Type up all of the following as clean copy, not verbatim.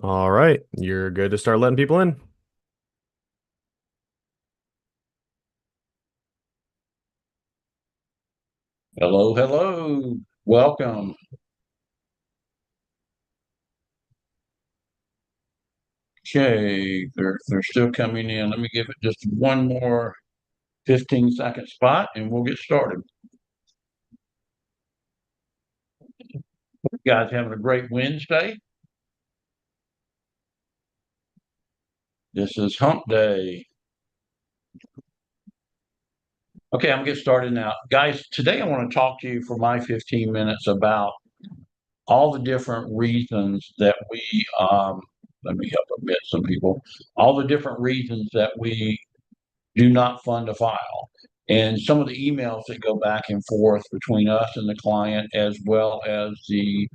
All right, you're good to start letting people in. Hello, hello. Welcome. Okay, they're still coming in. Let me give it just one more 15-second spot and we'll get started. You guys having a great Wednesday? This is hump day. Okay, I'm gonna get started now. Guys, today I want to talk to you for my 15 minutes about all the different reasons that let me help admit some people, all the different reasons that we do not fund a file. And some of the emails that go back and forth between us and the client, as well as the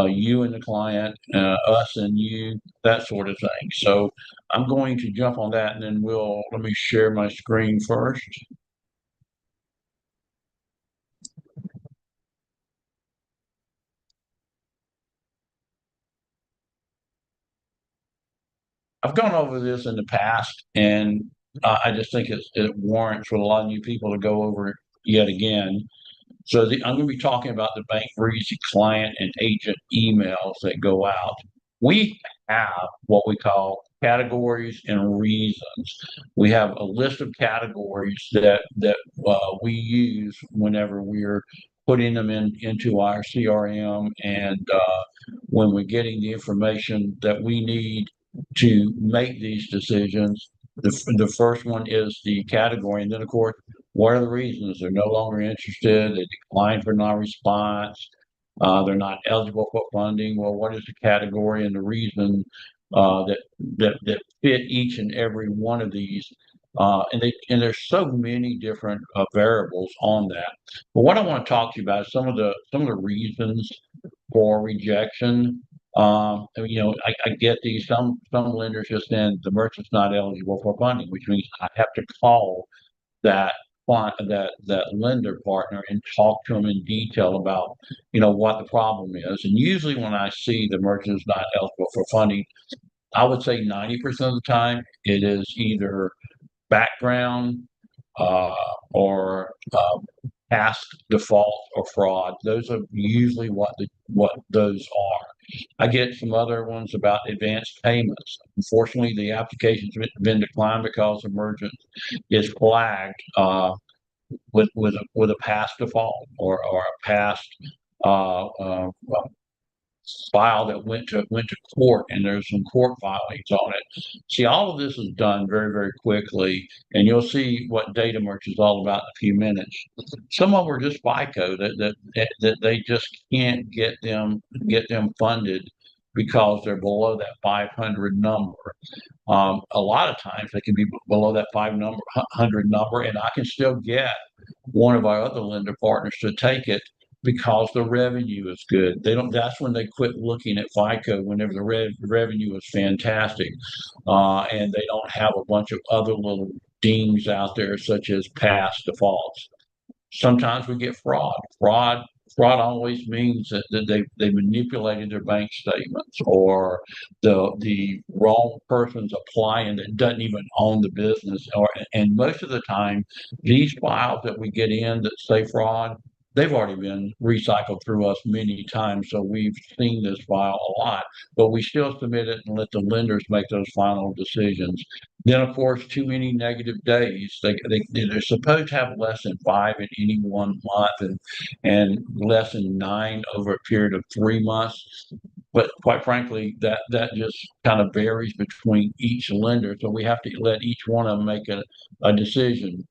you and the client, us and you, that sort of thing. So I'm going to jump on that and then let me share my screen first. I've gone over this in the past and I just think it warrants for a lot of new people to go over it yet again. So I'm going to be talking about the Bankruptcy client and agent emails that go out. We have what we call categories and reasons. We have a list of categories that we use whenever we're putting them into our CRM and when we're getting the information that we need to make these decisions. The first one is the category, and then of course, what are the reasons they're no longer interested? They declined for non-response. They're not eligible for funding. Well, what is the category and the reason that fit each and every one of these? And there's so many different variables on that. But what I want to talk to you about is some of the reasons for rejection. I get these. Some lenders just saying the merchant's not eligible for funding, which means I have to call that that lender partner and talk to them in detail about what the problem is. And usually when I see the merchant is not eligible for funding, I would say 90% of the time it is either background uh, or past default or fraud. Those are usually what those are. I get some other ones about advanced payments. Unfortunately, the application's been declined because the merchant is flagged with a past default or a past uh, uh, file that went to court, and there's some court filings on it. See, all of this is done very very quickly, and you'll see what data merge is all about in a few minutes. Some of them are just FICO that they just can't get them funded because they're below that 500 number. A lot of times they can be below that 500 number, and I can still get one of our other lender partners to take it because the revenue is good. They don't. That's when they quit looking at FICO whenever the revenue is fantastic, and they don't have a bunch of other little dings out there such as past defaults. Sometimes we get fraud. Fraud always means that they manipulated their bank statements, or the wrong person's applying that doesn't even own the business. And most of the time, these files that we get in that say fraud, they've already been recycled through us many times, so we've seen this file a lot. But we still submit it and let the lenders make those final decisions. Then, of course, too many negative days. They're supposed to have less than five in any one month, and less than nine over a period of 3 months. But quite frankly, that just kind of varies between each lender. So we have to let each one of them make a decision.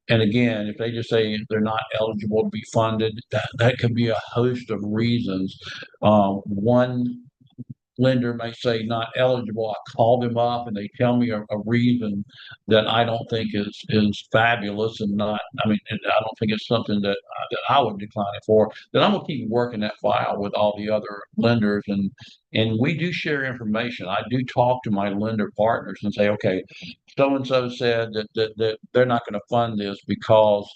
And again, if they just say they're not eligible to be funded, that could be a host of reasons. One lender may say not eligible. I call them up and they tell me a reason that I don't think is fabulous and not. I mean, I don't think it's something that I would decline it for. Then I'm gonna keep working that file with all the other lenders, and we do share information. I do talk to my lender partners and say, okay, so and so said that they're not going to fund this because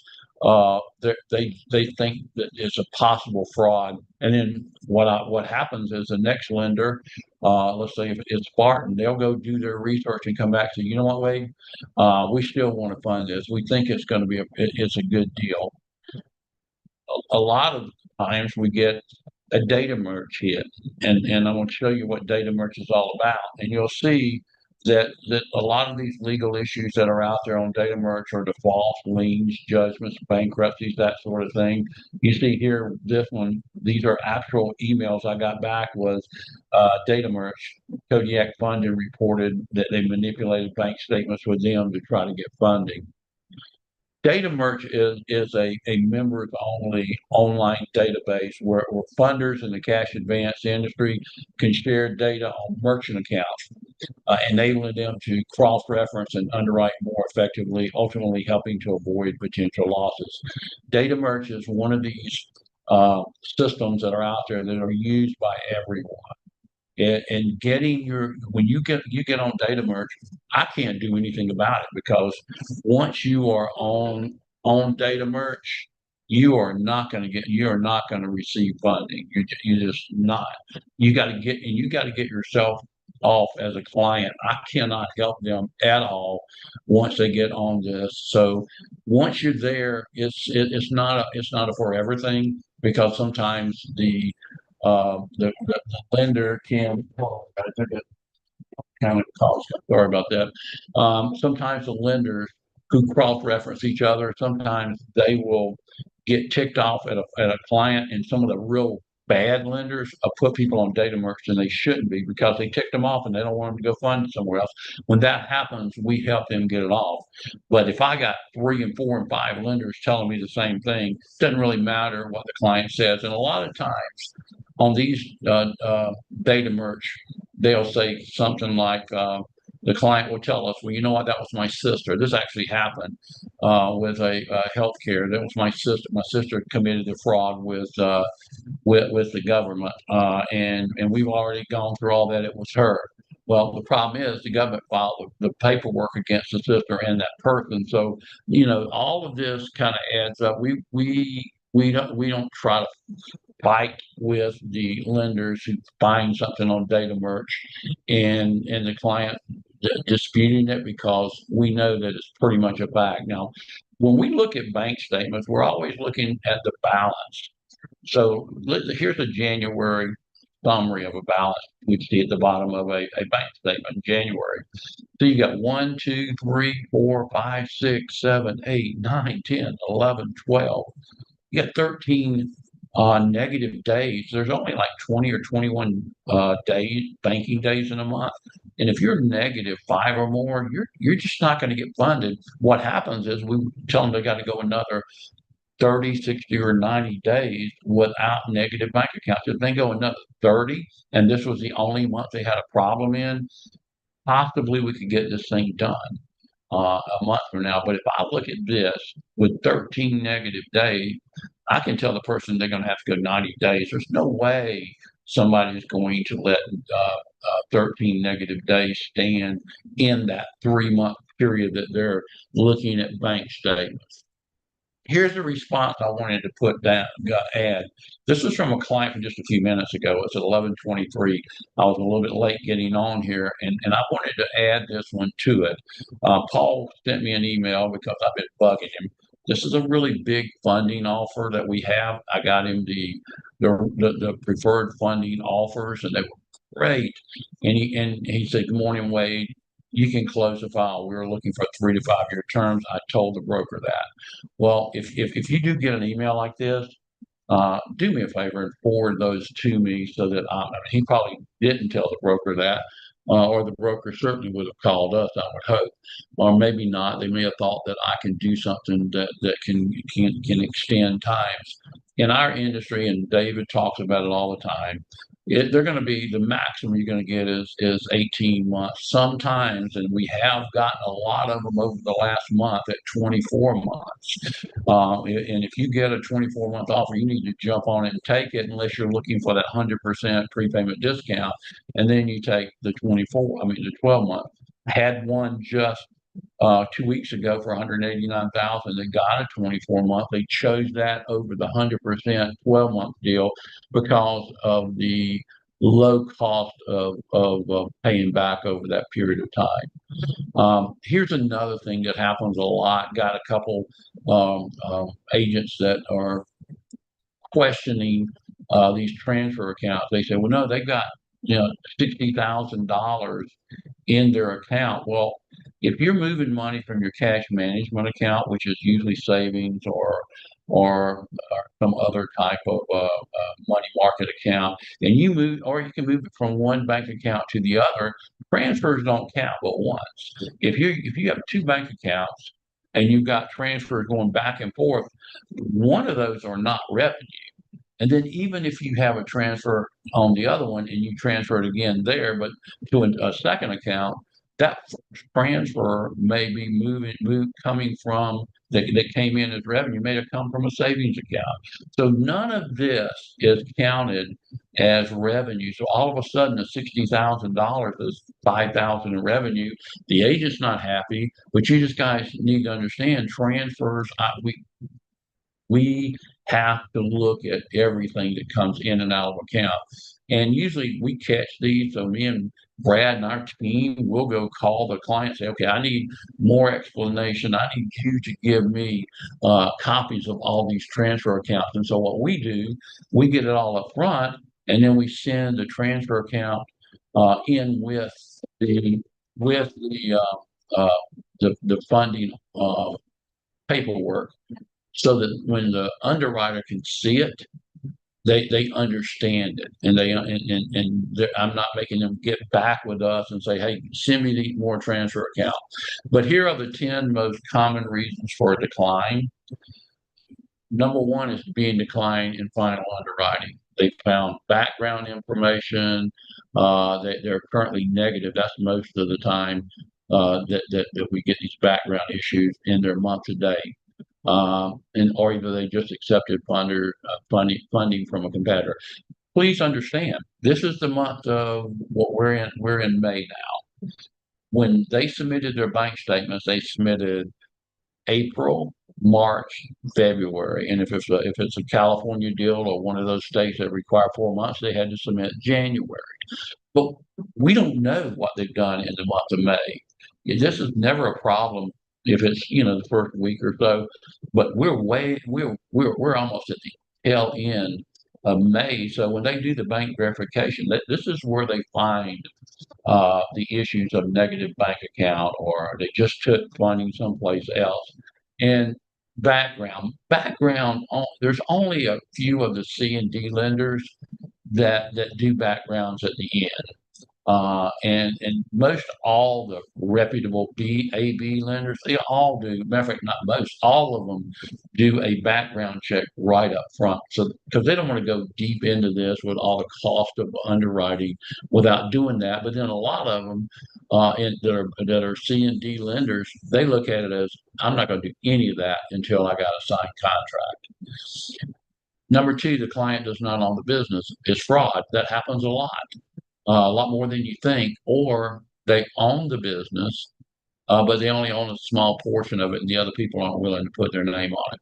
they think that it's a possible fraud. And then what happens is the next lender, let's say if it's Spartan, they'll go do their research and come back to, you know what, Wade, we still want to fund this. We think it's going to be it's a good deal. A lot of times we get a data merge hit, and I'm going to show you what data merge is all about, and you'll see that a lot of these legal issues that are out there on data merge are defaults, liens, judgments, bankruptcies, that sort of thing. You see here, this one, these are actual emails I got back was data merge. Kodiak Funding reported that they manipulated bank statements with them to try to get funding. Data Merge is a members only online database where funders in the cash advance industry can share data on merchant accounts, enabling them to cross reference and underwrite more effectively, ultimately helping to avoid potential losses. Data Merge is one of these systems that are out there that are used by everyone. And getting your when you get on data merge, I can't do anything about it because once you are on data merge, you are not going to receive funding. You're just not. You got to get yourself off as a client. I cannot help them at all once they get on this. So once you're there, it's not a forever thing because sometimes the lender can, oh, I think it kind of calls. Sorry about that. Sometimes the lenders who cross-reference each other, sometimes they will get ticked off at a client, and some of the real bad lenders put people on data merge and they shouldn't be because they ticked them off and they don't want them to go fund somewhere else. When that happens, we help them get it off. But if I got 3 and 4 and 5 lenders telling me the same thing, it doesn't really matter what the client says. And a lot of times on these data merge, they'll say something like, the client will tell us, well, you know what, that was my sister. This actually happened with a healthcare. That was my sister. My sister committed a fraud with the government, and we've already gone through all that. It was her. Well, the problem is the government filed the paperwork against the sister and that person. So, all of this kind of adds up. We don't try to fight with the lenders who find something on data merge and the client disputing it because we know that it's pretty much a fact. Now, when we look at bank statements, we're always looking at the balance. So here's a January summary of a balance we see at the bottom of a bank statement in January. So you got 1, 2, 3, 4, 5, 6, 7, 8, 9, 10, 11, 12. You got 13 negative days. There's only like 20 or 21 days, banking days in a month. And if you're negative 5 or more, you're just not going to get funded. What happens is we tell them they got to go another 30, 60, or 90 days without negative bank accounts. If they go another 30, and this was the only month they had a problem in, possibly we could get this thing done a month from now. But if I look at this with 13 negative days, I can tell the person they're going to have to go 90 days. There's no way somebody's going to let 13 negative days stand in that 3 month period that they're looking at bank statements. Here's the response I wanted to put down, add. This was from a client from just a few minutes ago. It's at 11:23. I was a little bit late getting on here, and I wanted to add this one to it. Paul sent me an email because I've been bugging him. This is a really big funding offer that we have. I got him the preferred funding offers, and they were great. And he said, "Good morning, Wade. You can close the file. We were looking for 3 to 5 year terms." I told the broker that. Well, if you do get an email like this, do me a favor and forward those to me so that he probably didn't tell the broker that, or the broker certainly would have called us, I would hope, or maybe not. They may have thought that I can do something that can extend times in our industry, and David talks about it all the time. They're going to be the maximum you're going to get is 18 months sometimes, and we have gotten a lot of them over the last month at 24 months. And if you get a 24-month offer, you need to jump on it and take it unless you're looking for that 100% prepayment discount. And then you take the 12 month. Had one just 2 weeks ago for 189,000. They got a 24-month. They chose that over the 100% 12-month deal because of the low cost of paying back over that period of time. Here's another thing that happens a lot. Got a couple agents that are questioning these transfer accounts. They say, well, no, they've got $60,000 in their account. Well, if you're moving money from your cash management account, which is usually savings or some other type of money market account, and you move, or you can move it from one bank account to the other, transfers don't count but once. If you have two bank accounts and you've got transfers going back and forth, one of those are not revenue. And then even if you have a transfer on the other one and you transfer it again there, but to a second account, that transfer may be coming from that came in as revenue, may have come from a savings account. So none of this is counted as revenue. So all of a sudden, the $60,000 is 5,000 in revenue. The agent's not happy, but you just guys need to understand transfers. We have to look at everything that comes in and out of account. And usually we catch these. So me and Brad and our team will go call the client and say, okay, I need more explanation. I need you to give me copies of all these transfer accounts. And so what we do, we get it all up front, and then we send the transfer account in the with the funding paperwork, so that when the underwriter can see it, they understand it, and I'm not making them get back with us and say, "Hey, send me the more transfer account." But here are the 10 most common reasons for a decline. Number one is being declined in final underwriting. They found background information. They're currently negative. That's most of the time that we get these background issues in their month to date. And or either they just accepted funding from a competitor. Please understand, this is the month of what we're in. We're in May now. When they submitted their bank statements, they submitted April, March, February, and if it's a California deal or one of those states that require 4 months, they had to submit January. But we don't know what they've done in the month of May. This is never a problem if it's the first week or so, but we're almost at the tail end of May. So when they do the bank verification, this is where they find the issues of negative bank account, or they just took funding someplace else. And background, there's only a few of the C and D lenders that do backgrounds at the end. And most all the reputable AB lenders, they all do. Matter of fact, not most, all of them do a background check right up front. So because they don't want to go deep into this with all the cost of underwriting without doing that. But then a lot of them that are C and D lenders, they look at it as, I'm not going to do any of that until I got a signed contract. Number two, the client does not own the business. It's fraud. That happens a lot more than you think, or they own the business, but they only own a small portion of it, and the other people aren't willing to put their name on it.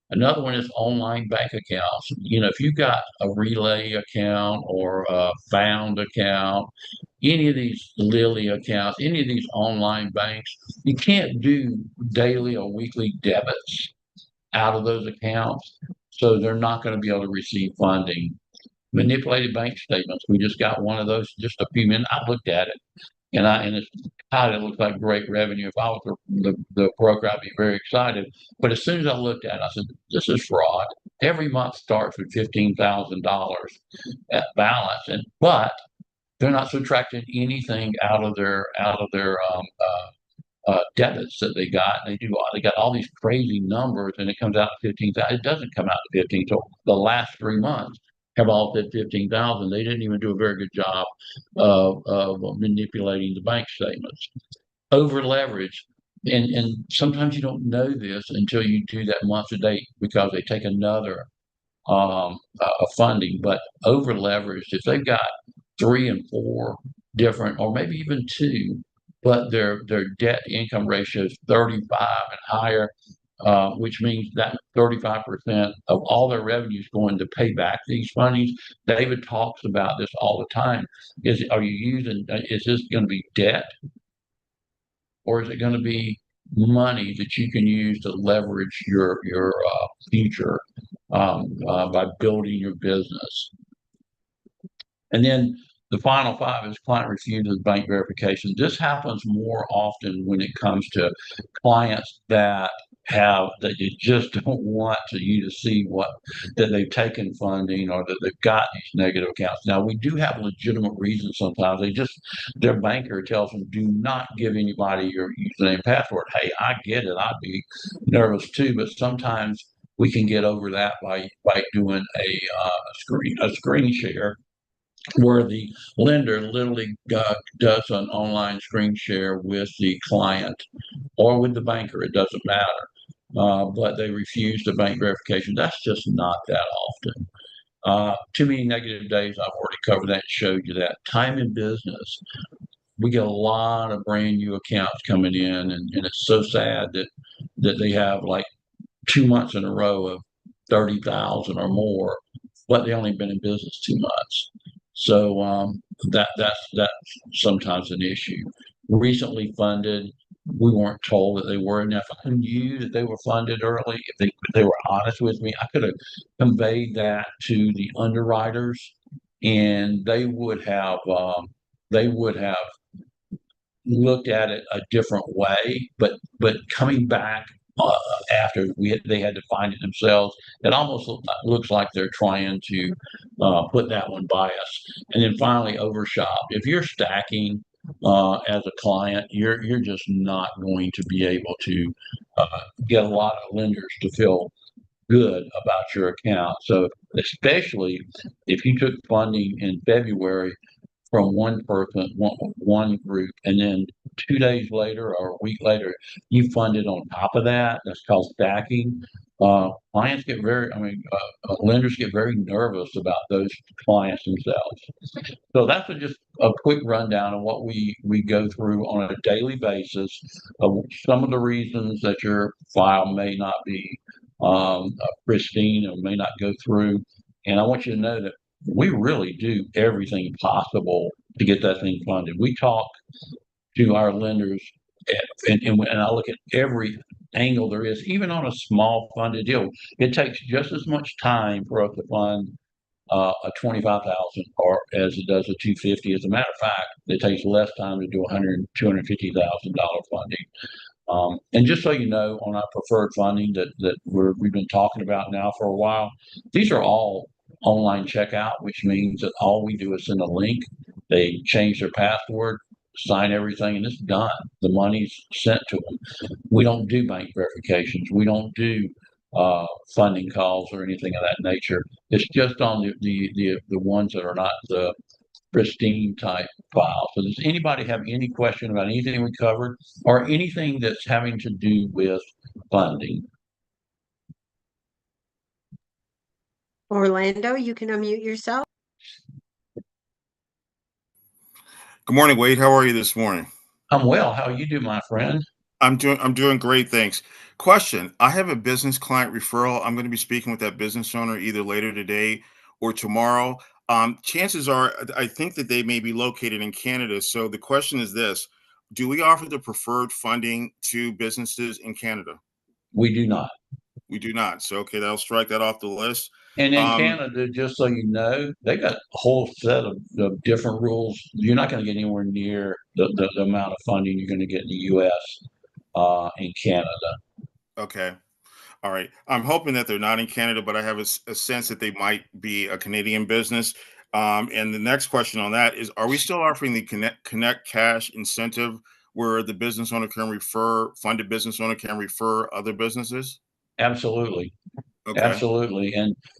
Another one is online bank accounts. If you've got a Relay account or a Found account, any of these Lily accounts, any of these online banks, you can't do daily or weekly debits out of those accounts, so they're not going to be able to receive funding. Manipulated bank statements. We just got one of those just a few minutes. I looked at it, and it's, God, it looks like great revenue. If I was the broker, I'd be very excited. But as soon as I looked at it, I said, "This is fraud." Every month starts with $15,000 at balance, but they're not subtracting anything out of their debits that they got. They got all these crazy numbers, and it comes out to 15,000. It doesn't come out to 15. So the last 3 months have all said 15,000. They didn't even do a very good job of manipulating the bank statements. Over leverage. And sometimes you don't know this until you do that month to date, because they take another funding. But over leveraged, if they've got 3 and 4 different, or maybe even 2 but their debt income ratio is 35 and higher, which means that 35% of all their revenue is going to pay back these fundings. David talks about this all the time. Is this going to be debt, or is it going to be money that you can use to leverage your future by building your business? And then the final five is client refuses bank verification. This happens more often when it comes to clients that you just don't want you to see that they've taken funding or that they've got these negative accounts. Now we do have legitimate reasons sometimes. Their banker tells them, do not give anybody your username and password. Hey, I get it. I'd be nervous too, but sometimes we can get over that by doing a screen share where the lender literally does an online screen share with the client or with the banker. It doesn't matter. But they refuse the bank verification. That's just not that often. Too many negative days. I've already covered that and showed you that. Time in business. We get a lot of brand new accounts coming in, and it's so sad that they have like 2 months in a row of 30,000 or more, but they only been in business 2 months. So that's sometimes an issue. Recently funded, we weren't told that they were. And if I knew that they were funded early, if they were honest with me, I could have conveyed that to the underwriters, and they would have looked at it a different way. But coming back uh, after they had to find it themselves, it almost looks like they're trying to put that one by us. And then finally, overshop. If you're stacking as a client, you're just not going to be able to get a lot of lenders to feel good about your account. So especially if you took funding in February from one person, one group, and then 2 days later or a week later, you fund it on top of that. That's called stacking. Clients get lenders get very nervous about those clients themselves. So that's just a quick rundown of what we go through on a daily basis of some of the reasons that your file may not be pristine or may not go through. And I want you to know that we really do everything possible to get that thing funded. We talk to our lenders, and I look at every angle there is, even on a small funded deal. It takes just as much time for us to fund a 25,000 or as it does a 250. As a matter of fact, it takes less time to do 250,000 dollar funding. And just so you know, on our preferred funding that we've been talking about now for a while, these are all online checkout, which means that all we do is send a link. They change their password, sign everything, and it's done. The money's sent to them. We don't do bank verifications. We don't do funding calls or anything of that nature. It's just on the ones that are not the pristine type file. So does anybody have any question about anything we covered or anything that's having to do with funding? Orlando, you can unmute yourself. Good morning, Wade. How are you this morning? I'm well. How you do, my friend? I'm doing great, thanks. Question: I have a business client referral. I'm going to be speaking with that business owner either later today or tomorrow. Chances are, I think that they may be located in Canada. So the question is this: do we offer the preferred funding to businesses in Canada? We do not. We do not. So okay, that'll strike that off the list. And in Um, Canada, just so you know, they got a whole set of different rules. You're not going to get anywhere near the amount of funding you're going to get in the U.S. In Canada. okay. All right. I'm hoping that they're not in Canada, but I have a sense that they might be a Canadian business. And the next question on that is: are we still offering the Connect Cash incentive, where the business owner can funded business owner can refer other businesses? Absolutely. Okay. Absolutely,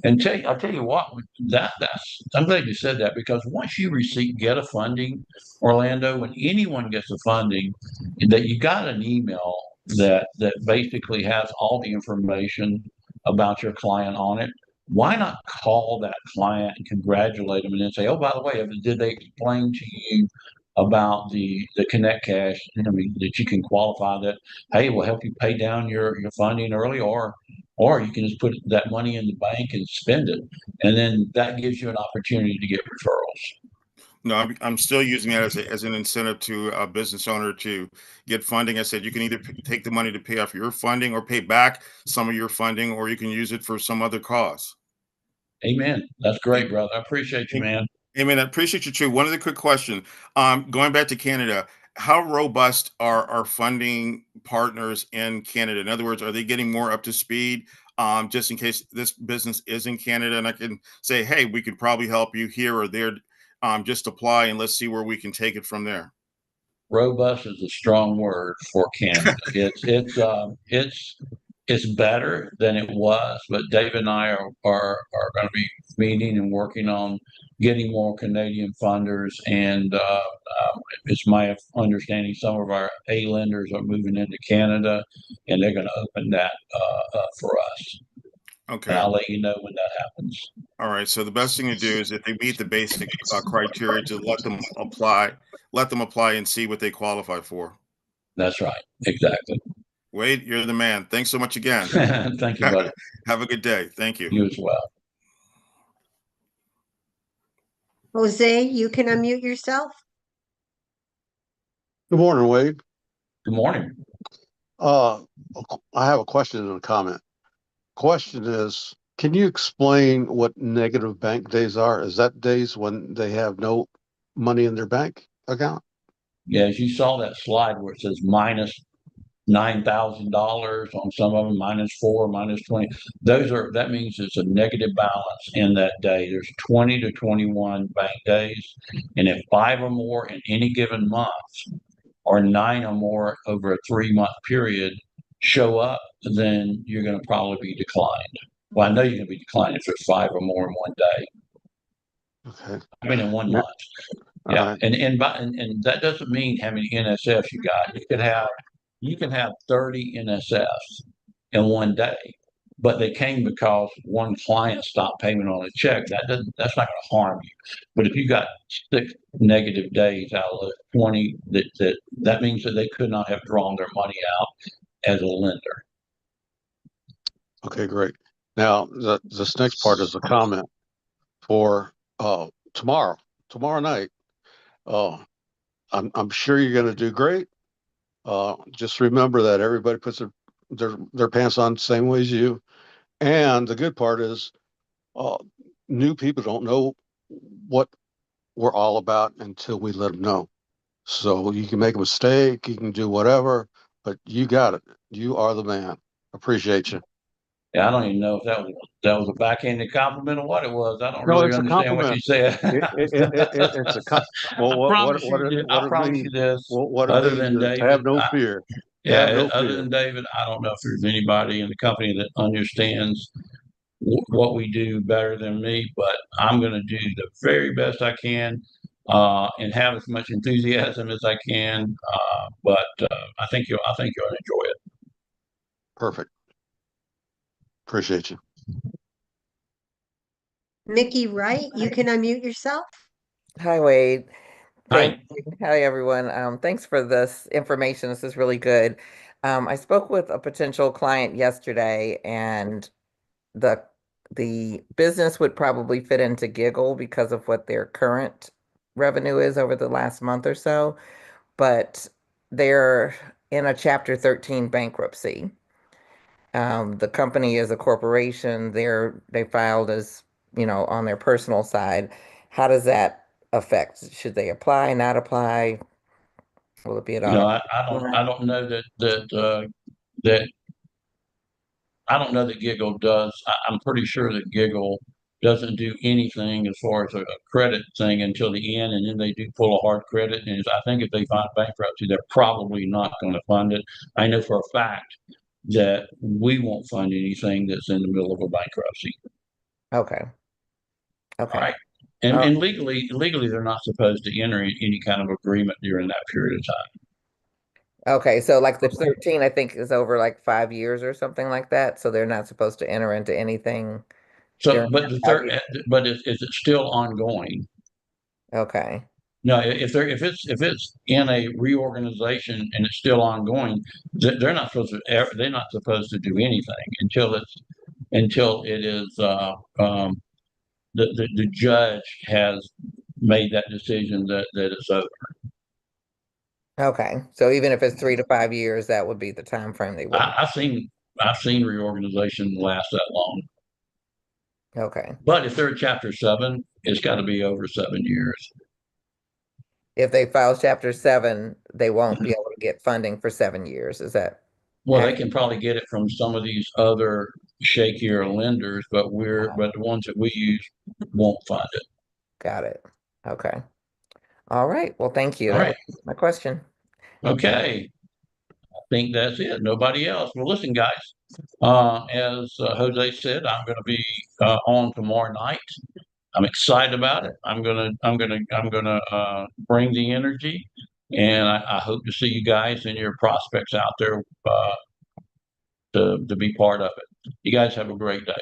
I'll tell you what, that's I'm glad you said that, because once you get a funding, Orlando, when anyone gets a funding, that you got an email that basically has all the information about your client on it. Why not call that client and congratulate them, and then say, oh, by the way, did they explain to you about the Connect Cash. I mean, that you can qualify that. Hey, we'll help you pay down your funding early, or you can just put that money in the bank and spend it, and then that gives you an opportunity to get referrals. No, I'm still using that as an incentive to a business owner to get funding. I said you can either take the money to pay off your funding or pay back some of your funding, or you can use it for some other cause. Amen. That's great, brother. I appreciate you, man. Amen. I appreciate you too. One other quick question. Going back to Canada, how robust are our funding partners in Canada? In other words, are they getting more up to speed? Just in case this business is in Canada, and I can say, hey, we could probably help you here or there. Just apply and let's see where we can take it from there. Robust is a strong word for Canada. It's better than it was, but Dave and I are going to be meeting and working on getting more Canadian funders. And it's my understanding some of our A lenders are moving into Canada, and they're going to open that up for us. And Okay. I'll let you know when that happens. All right. So the best thing to do is if they meet the basic criteria, to let them apply and see what they qualify for. That's right. Exactly. Wade, you're the man. Thanks so much again. Thank you, buddy. Have a good day. Thank you. You as well. Jose, you can unmute yourself. Good morning, Wade. Good morning. Uh, I have a question and a comment. Question is, can you explain what negative bank days are? Is that days when they have no money in their bank account? Yeah, as you saw that slide where it says minus $9,000 on some of them, minus four, minus 20. That means it's a negative balance in that day. There's 20 to 21 bank days. And if five or more in any given month or nine or more over a 3 month period show up, then you're going to probably be declined. Well, I know you're going to be declined if there's five or more in one day. Okay. I mean, in one Yeah. month. All Yeah, right. and that doesn't mean how many NSFs you got. You can have 30 NSFs in one day, but they came because one client stopped payment on a check. That's not going to harm you. But if you got six negative days out of the 20, that means that they could not have drawn their money out as a lender. Okay, great. Now, this next part is a comment for tomorrow. Tomorrow night. Uh, I'm sure you're going to do great. Just remember that everybody puts their pants on the same way as you. And the good part is, uh, new people don't know what we're all about until we let them know. So you can make a mistake, you can do whatever, but you got it. You are the man. Appreciate you. Yeah, I don't even know if that was a backhanded compliment or what it was. I don't No, really it's a understand what you compliment. said. It's a well. I promise you, What I it promise means? you this. What it Other means than is David, have no fear. Have yeah, no other fear. than David, I don't know if there's anybody in the company that understands what we do better than me. But I'm going to do the very best I can, and have as much enthusiasm as I can. But I think you'll enjoy it. Perfect. Appreciate you. Mickey Wright, you can unmute yourself. Hi, Wade. Thank Hi. you. Hi, everyone. Thanks for this information. This is really good. I spoke with a potential client yesterday, and the the business would probably fit into Giggle because of what their current revenue is over the last month or so, but they're in a Chapter 13 bankruptcy. The company is a corporation. They filed as, on their personal side. How does that affect? Should they apply, not apply? Will it be an You know, automatic? I don't know that I don't know that Giggle does. I'm pretty sure that Giggle doesn't do anything as far as a credit thing until the end, and then they do pull a hard credit. And I think if they find bankruptcy, they're probably not going to fund it. I know for a fact that we won't fund anything that's in the middle of a bankruptcy. Okay. All Okay. right. And, Uh, and legally, they're not supposed to enter any kind of agreement during that period of time. okay. So like the 13, I think is over like 5 years or something like that. So they're not supposed to enter into anything So, during but that the five third, years. but is it still ongoing? Okay. No, if it's in a reorganization and it's still ongoing, they're not supposed to do anything until it is the judge has made that decision that it's over. Okay, so even if it's 3 to 5 years, that would be the time frame they would. I've seen reorganization last that long. Okay, But if they're in Chapter 7, it's got to be over 7 years. if they file Chapter 7, they won't be able to get funding for 7 years. Is that Well, they accurate? can probably get it from some of these other shakier lenders, but the ones that we use won't fund it. Got it. Okay. All right. Well, thank you. All That right. was my question. Okay. I think that's it. Nobody else. Well, listen, guys. As Jose said, I'm going to be on tomorrow night. I'm excited about it. I'm gonna bring the energy, and I hope to see you guys and your prospects out there to be part of it. You guys have a great day.